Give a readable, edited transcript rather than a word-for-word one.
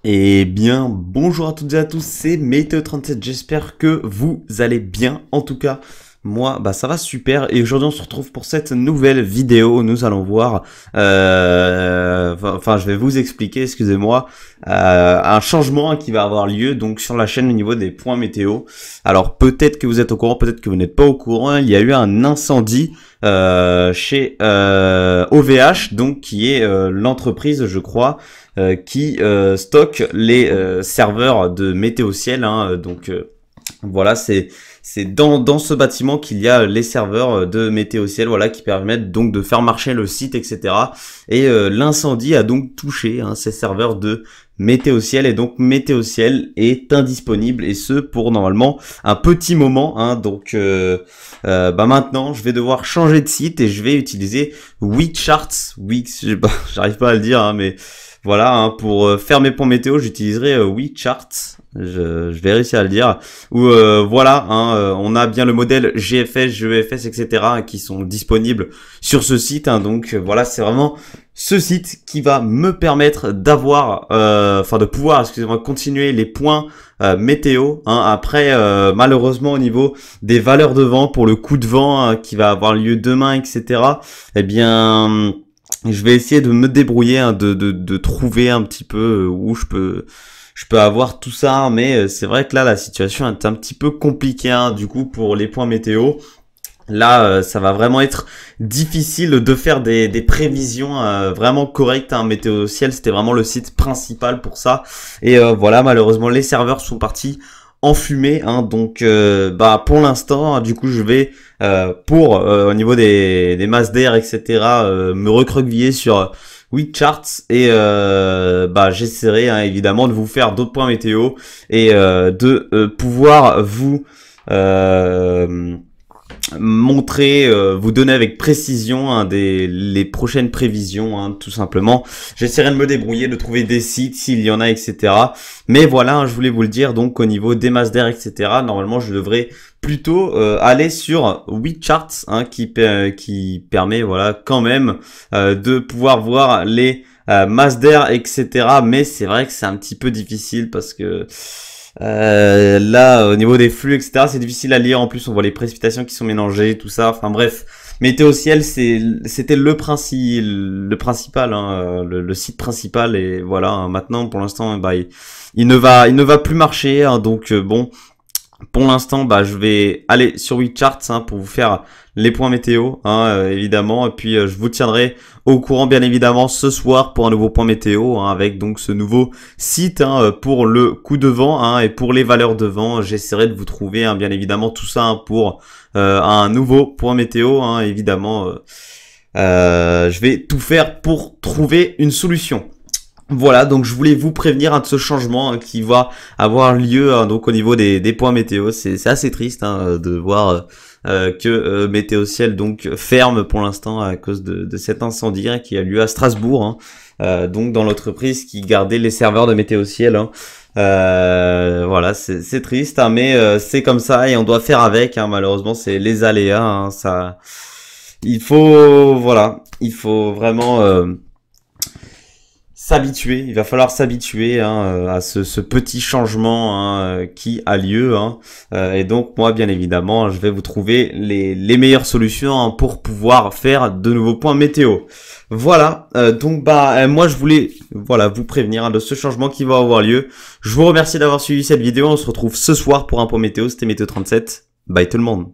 Eh bien, bonjour à toutes et à tous, c'est Météo37, j'espère que vous allez bien. En tout cas, moi, ça va super. Et aujourd'hui, on se retrouve pour cette nouvelle vidéo. Nous allons voir, je vais vous expliquer, excusez-moi, un changement qui va avoir lieu donc sur la chaîne au niveau des points météo. Alors, peut-être que vous êtes au courant, peut-être que vous n'êtes pas au courant. Il y a eu un incendie chez OVH, donc qui est l'entreprise, je crois, qui stocke les serveurs de Météo Ciel. Voilà, c'est dans ce bâtiment qu'il y a les serveurs de Météo Ciel, voilà, qui permettent donc de faire marcher le site, etc. Et l'incendie a donc touché ces serveurs de Météo Ciel, et donc Météo Ciel est indisponible, et ce pour normalement un petit moment. Maintenant je vais devoir changer de site et je vais utiliser Wixcharts. J'arrive pas à le dire, mais voilà, pour faire mes points météo, j'utiliserai Wixcharts. Je vais réussir à le dire. On a bien le modèle GFS, GEFS, etc. qui sont disponibles sur ce site. Voilà, c'est vraiment ce site qui va me permettre d'avoir, de pouvoir, continuer les points météo. Après, malheureusement, au niveau des valeurs de vent, pour le coup de vent qui va avoir lieu demain, etc. Eh bien, je vais essayer de me débrouiller, de trouver un petit peu où je peux avoir tout ça, mais c'est vrai que là la situation est un petit peu compliquée, du coup, pour les points météo. Là, ça va vraiment être difficile de faire des prévisions vraiment correctes. Météo Ciel, c'était vraiment le site principal pour ça. Et voilà, malheureusement, les serveurs sont partis en fumée. Pour l'instant, du coup, je vais au niveau des masses d'air, etc., me recroqueviller sur Wixcharts, et j'essaierai évidemment de vous faire d'autres points météo et de pouvoir vous montrer, vous donner avec précision les prochaines prévisions, tout simplement. J'essaierai de me débrouiller, de trouver des sites s'il y en a, etc. Mais voilà, je voulais vous le dire, donc au niveau des masses d'air, etc., normalement je devrais plutôt aller sur Wixcharts, qui permet, voilà, quand même de pouvoir voir les masses d'air, etc. Mais c'est vrai que c'est un petit peu difficile parce que là, au niveau des flux, etc., c'est difficile à lire. En plus, on voit les précipitations qui sont mélangées, tout ça. Enfin bref, Météo Ciel, c'était le principal, le site principal. Et voilà, maintenant, pour l'instant, il ne va plus marcher. Bon. Pour l'instant, je vais aller sur Wixcharts pour vous faire les points météo, évidemment. Et puis, je vous tiendrai au courant, bien évidemment, ce soir pour un nouveau point météo, avec donc ce nouveau site pour le coup de vent, et pour les valeurs de vent. J'essaierai de vous trouver, bien évidemment, tout ça pour un nouveau point météo, évidemment. Je vais tout faire pour trouver une solution. Voilà, donc je voulais vous prévenir de ce changement qui va avoir lieu donc au niveau des points météo. C'est assez triste de voir que Météo Ciel donc ferme pour l'instant à cause de cet incendie qui a lieu à Strasbourg, donc dans l'entreprise qui gardait les serveurs de Météo Ciel. Voilà, c'est triste, mais c'est comme ça et on doit faire avec. Malheureusement, c'est les aléas. Il faut vraiment s'habituer, il va falloir s'habituer à ce petit changement qui a lieu, et donc moi bien évidemment je vais vous trouver les meilleures solutions pour pouvoir faire de nouveaux points météo. Voilà, moi je voulais vous prévenir de ce changement qui va avoir lieu. Je vous remercie d'avoir suivi cette vidéo, on se retrouve ce soir pour un point météo, c'était Météo37, bye tout le monde.